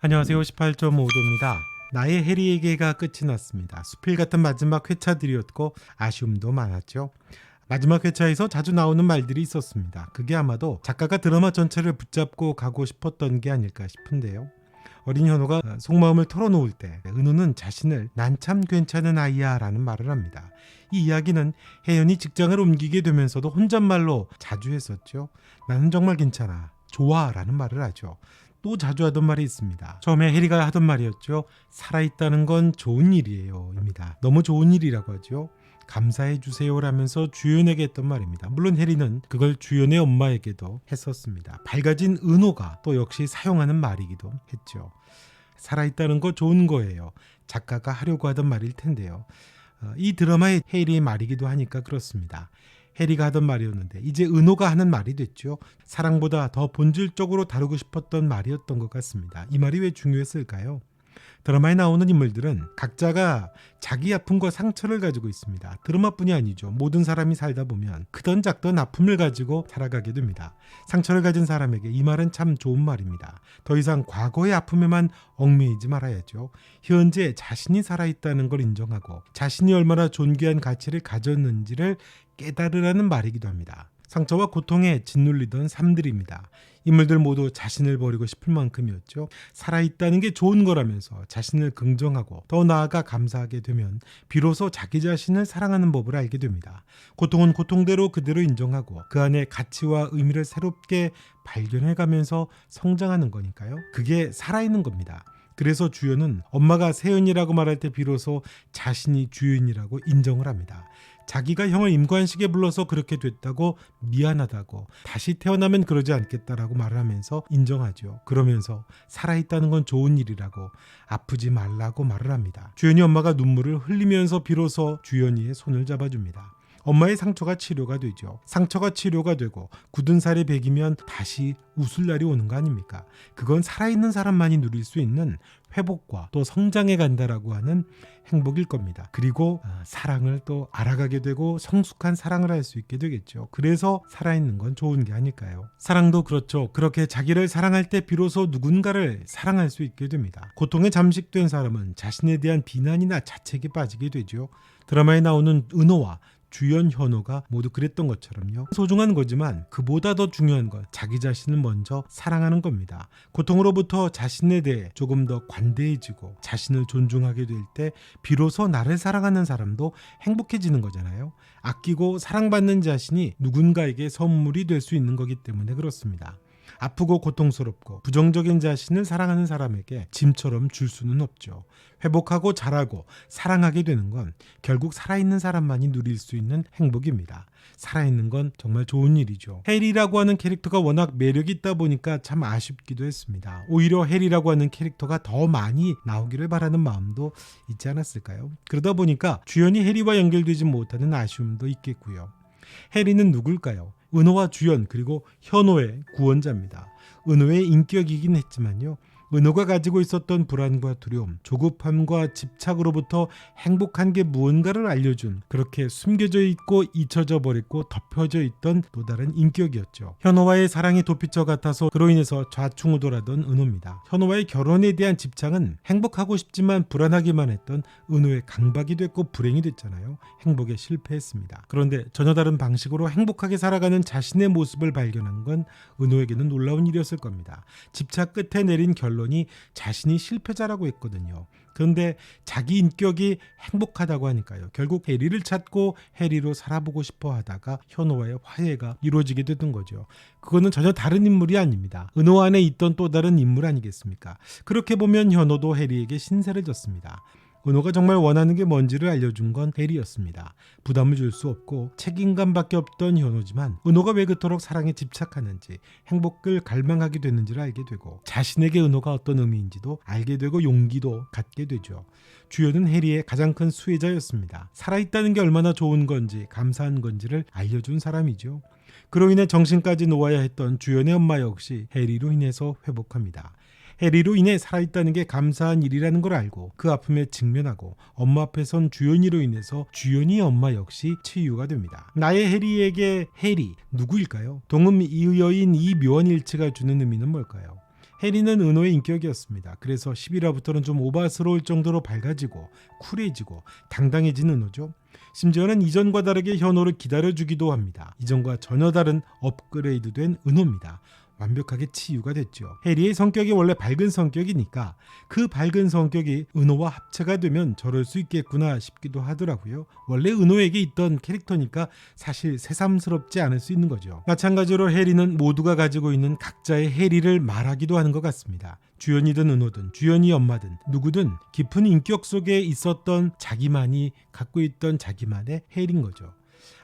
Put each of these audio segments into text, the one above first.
안녕하세요. 18.5도입니다. 나의 해리에게가 끝이 났습니다. 수필 같은 마지막 회차들이었고 아쉬움도 많았죠. 마지막 회차에서 자주 나오는 말들이 있었습니다. 그게 아마도 작가가 드라마 전체를 붙잡고 가고 싶었던 게 아닐까 싶은데요. 어린 현호가 속마음을 털어놓을 때 은호는 자신을 난 참 괜찮은 아이야 라는 말을 합니다. 이 이야기는 혜연이 직장을 옮기게 되면서도 혼잣말로 자주 했었죠. 나는 정말 괜찮아, 좋아 라는 말을 하죠. 또 자주 하던 말이 있습니다. 처음에 해리가 하던 말이었죠. 살아있다는 건 좋은 일이에요 입니다. 너무 좋은 일이라고 하죠. 감사해 주세요라면서 주연에게 했던 말입니다. 물론 해리는 그걸 주연의 엄마에게도 했었습니다. 밝아진 은호가 또 역시 사용하는 말이기도 했죠. 살아있다는 거 좋은 거예요. 작가가 하려고 하던 말일 텐데요. 이 드라마의 해리의 말이기도 하니까 그렇습니다. 해리가 하던 말이었는데 이제 은호가 하는 말이 됐죠. 사랑보다 더 본질적으로 다루고 싶었던 말이었던 것 같습니다. 이 말이 왜 중요했을까요? 드라마에 나오는 인물들은 각자가 자기 아픔과 상처를 가지고 있습니다. 드라마뿐이 아니죠. 모든 사람이 살다 보면 크던 작던 아픔을 가지고 살아가게 됩니다. 상처를 가진 사람에게 이 말은 참 좋은 말입니다. 더 이상 과거의 아픔에만 얽매이지 말아야죠. 현재 자신이 살아있다는 걸 인정하고 자신이 얼마나 존귀한 가치를 가졌는지를 깨달으라는 말이기도 합니다. 상처와 고통에 짓눌리던 삶들입니다. 인물들 모두 자신을 버리고 싶을 만큼이었죠. 살아있다는 게 좋은 거라면서 자신을 긍정하고 더 나아가 감사하게 되면 비로소 자기 자신을 사랑하는 법을 알게 됩니다. 고통은 고통대로 그대로 인정하고 그 안에 가치와 의미를 새롭게 발견해가면서 성장하는 거니까요. 그게 살아있는 겁니다. 그래서 주연은 엄마가 세연이라고 말할 때 비로소 자신이 주연이라고 인정을 합니다. 자기가 형을 임관식에 불러서 그렇게 됐다고 미안하다고 다시 태어나면 그러지 않겠다라고 말을 하면서 인정하죠. 그러면서 살아있다는 건 좋은 일이라고 아프지 말라고 말을 합니다. 주연이 엄마가 눈물을 흘리면서 비로소 주연이의 손을 잡아줍니다. 엄마의 상처가 치료가 되죠. 상처가 치료가 되고 굳은 살이 배기면 다시 웃을 날이 오는 거 아닙니까? 그건 살아있는 사람만이 누릴 수 있는 회복과 또 성장해 간다라고 하는 행복일 겁니다. 그리고 사랑을 또 알아가게 되고 성숙한 사랑을 할 수 있게 되겠죠. 그래서 살아있는 건 좋은 게 아닐까요? 사랑도 그렇죠. 그렇게 자기를 사랑할 때 비로소 누군가를 사랑할 수 있게 됩니다. 고통에 잠식된 사람은 자신에 대한 비난이나 자책에 빠지게 되죠. 드라마에 나오는 은호와 주연 현호가 모두 그랬던 것처럼요. 소중한 거지만 그보다 더 중요한 건 자기 자신을 먼저 사랑하는 겁니다. 고통으로부터 자신에 대해 조금 더 관대해지고 자신을 존중하게 될 때 비로소 나를 사랑하는 사람도 행복해지는 거잖아요. 아끼고 사랑받는 자신이 누군가에게 선물이 될 수 있는 거기 때문에 그렇습니다. 아프고 고통스럽고 부정적인 자신을 사랑하는 사람에게 짐처럼 줄 수는 없죠. 회복하고 자라고 사랑하게 되는 건 결국 살아있는 사람만이 누릴 수 있는 행복입니다. 살아있는 건 정말 좋은 일이죠. 해리라고 하는 캐릭터가 워낙 매력이 있다 보니까 참 아쉽기도 했습니다. 오히려 해리라고 하는 캐릭터가 더 많이 나오기를 바라는 마음도 있지 않았을까요? 그러다 보니까 주연이 해리와 연결되지 못하는 아쉬움도 있겠고요. 해리는 누굴까요? 은호와 주연 그리고 현호의 구원자입니다. 은호의 인격이긴 했지만요. 은호가 가지고 있었던 불안과 두려움, 조급함과 집착으로부터 행복한 게 무언가를 알려준 그렇게 숨겨져 있고 잊혀져 버렸고 덮여져 있던 또 다른 인격이었죠. 현호와의 사랑이 도피처 같아서 그로 인해서 좌충우돌하던 은호입니다. 현호와의 결혼에 대한 집착은 행복하고 싶지만 불안하기만 했던 은호의 강박이 됐고 불행이 됐잖아요. 행복에 실패했습니다. 그런데 전혀 다른 방식으로 행복하게 살아가는 자신의 모습을 발견한 건 은호에게는 놀라운 일이었을 겁니다. 집착 끝에 내린 결론이 자신이 실패자라고 했거든요. 그런데 자기 인격이 행복하다고 하니까요. 결국 해리를 찾고 해리로 살아보고 싶어 하다가 현호와의 화해가 이루어지게 되던 거죠. 그거는 전혀 다른 인물이 아닙니다. 은호 안에 있던 또 다른 인물 아니겠습니까? 그렇게 보면 현호도 해리에게 신세를 졌습니다. 은호가 정말 원하는 게 뭔지를 알려준 건 해리였습니다. 부담을 줄 수 없고 책임감밖에 없던 현호지만 은호가 왜 그토록 사랑에 집착하는지 행복을 갈망하게 됐는지를 알게 되고 자신에게 은호가 어떤 의미인지도 알게 되고 용기도 갖게 되죠. 주연은 해리의 가장 큰 수혜자였습니다. 살아있다는 게 얼마나 좋은 건지 감사한 건지를 알려준 사람이죠. 그로 인해 정신까지 놓아야 했던 주연의 엄마 역시 해리로 인해서 회복합니다. 해리로 인해 살아있다는 게 감사한 일이라는 걸 알고 그 아픔에 직면하고 엄마 앞에 선 주연이로 인해서 주연이의 엄마 역시 치유가 됩니다. 나의 해리에게 해리 누구일까요? 동음 이의어인 이 묘한 일치가 주는 의미는 뭘까요? 해리는 은호의 인격이었습니다. 그래서 10일화부터는 좀 오바스러울 정도로 밝아지고 쿨해지고 당당해진 은호죠. 심지어는 이전과 다르게 현호를 기다려주기도 합니다. 이전과 전혀 다른 업그레이드된 은호입니다. 완벽하게 치유가 됐죠. 해리의 성격이 원래 밝은 성격이니까 그 밝은 성격이 은호와 합체가 되면 저럴 수 있겠구나 싶기도 하더라고요. 원래 은호에게 있던 캐릭터니까 사실 새삼스럽지 않을 수 있는 거죠. 마찬가지로 해리는 모두가 가지고 있는 각자의 해리를 말하기도 하는 것 같습니다. 주연이든 은호든 주연이 엄마든 누구든 깊은 인격 속에 있었던 자기만이 갖고 있던 자기만의 해리인 거죠.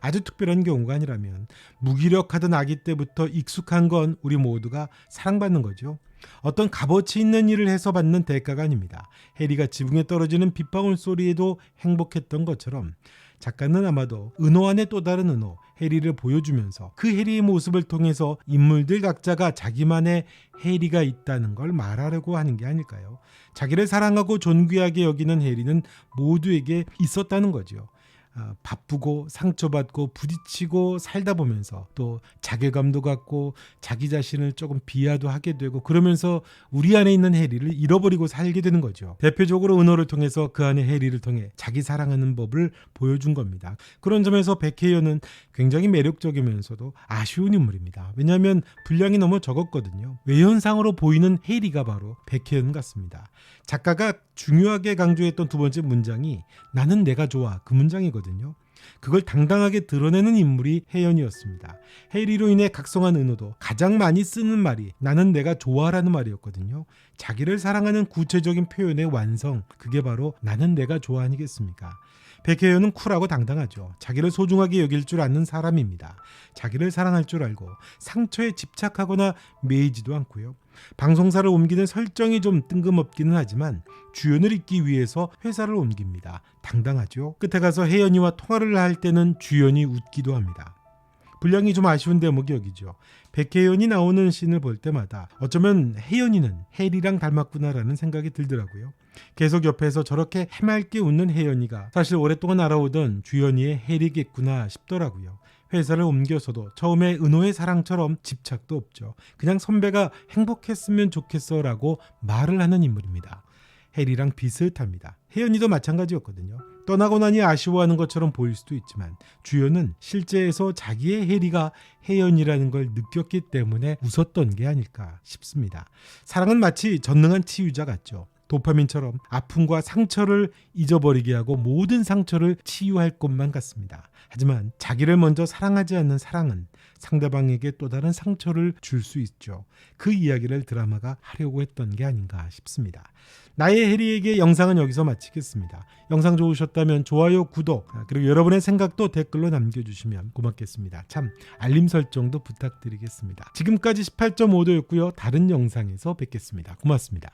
아주 특별한 경우가 아니라면 무기력하던 아기 때부터 익숙한 건 우리 모두가 사랑받는 거죠. 어떤 값어치 있는 일을 해서 받는 대가가 아닙니다. 해리가 지붕에 떨어지는 빗방울 소리에도 행복했던 것처럼 작가는 아마도 은호 안에 또 다른 은호, 해리를 보여주면서 그 해리의 모습을 통해서 인물들 각자가 자기만의 해리가 있다는 걸 말하려고 하는 게 아닐까요? 자기를 사랑하고 존귀하게 여기는 해리는 모두에게 있었다는 거죠. 바쁘고 상처받고 부딪히고 살다 보면서 또 자괴감도 갖고 자기 자신을 조금 비하도 하게 되고 그러면서 우리 안에 있는 해리를 잃어버리고 살게 되는 거죠. 대표적으로 은호를 통해서 그 안에 해리를 통해 자기 사랑하는 법을 보여준 겁니다. 그런 점에서 백혜연은 굉장히 매력적이면서도 아쉬운 인물입니다. 왜냐하면 분량이 너무 적었거든요. 외연상으로 보이는 해리가 바로 백혜연 같습니다. 작가가 중요하게 강조했던 두 번째 문장이 나는 내가 좋아 그 문장이거든요. 그걸 당당하게 드러내는 인물이 혜연이었습니다. 해리로 인해 각성한 은호도 가장 많이 쓰는 말이 나는 내가 좋아라는 말이었거든요. 자기를 사랑하는 구체적인 표현의 완성, 그게 바로 나는 내가 좋아 아니겠습니까? 백혜연은 쿨하고 당당하죠. 자기를 소중하게 여길 줄 아는 사람입니다. 자기를 사랑할 줄 알고 상처에 집착하거나 매이지도 않고요. 방송사를 옮기는 설정이 좀 뜬금없기는 하지만 주연을 잇기 위해서 회사를 옮깁니다. 당당하죠. 끝에 가서 혜연이와 통화를 할 때는 주연이 웃기도 합니다. 분량이 좀 아쉬운 대목이 여기죠. 백혜연이 나오는 씬을 볼 때마다 어쩌면 혜연이는 해리랑 닮았구나라는 생각이 들더라고요. 계속 옆에서 저렇게 해맑게 웃는 혜연이가 사실 오랫동안 알아오던 주연이의 해리겠구나 싶더라고요. 회사를 옮겨서도 처음에 은호의 사랑처럼 집착도 없죠. 그냥 선배가 행복했으면 좋겠어 라고 말을 하는 인물입니다. 해리랑 비슷합니다. 혜연이도 마찬가지였거든요. 떠나고 나니 아쉬워하는 것처럼 보일 수도 있지만 주연은 실제에서 자기의 해리가 혜연이라는 걸 느꼈기 때문에 웃었던 게 아닐까 싶습니다. 사랑은 마치 전능한 치유자 같죠. 도파민처럼 아픔과 상처를 잊어버리게 하고 모든 상처를 치유할 것만 같습니다. 하지만 자기를 먼저 사랑하지 않는 사랑은 상대방에게 또 다른 상처를 줄 수 있죠. 그 이야기를 드라마가 하려고 했던 게 아닌가 싶습니다. 나의 해리에게 영상은 여기서 마치겠습니다. 영상 좋으셨다면 좋아요, 구독, 그리고 여러분의 생각도 댓글로 남겨주시면 고맙겠습니다. 참 알림 설정도 부탁드리겠습니다. 지금까지 18.5도였고요. 다른 영상에서 뵙겠습니다. 고맙습니다.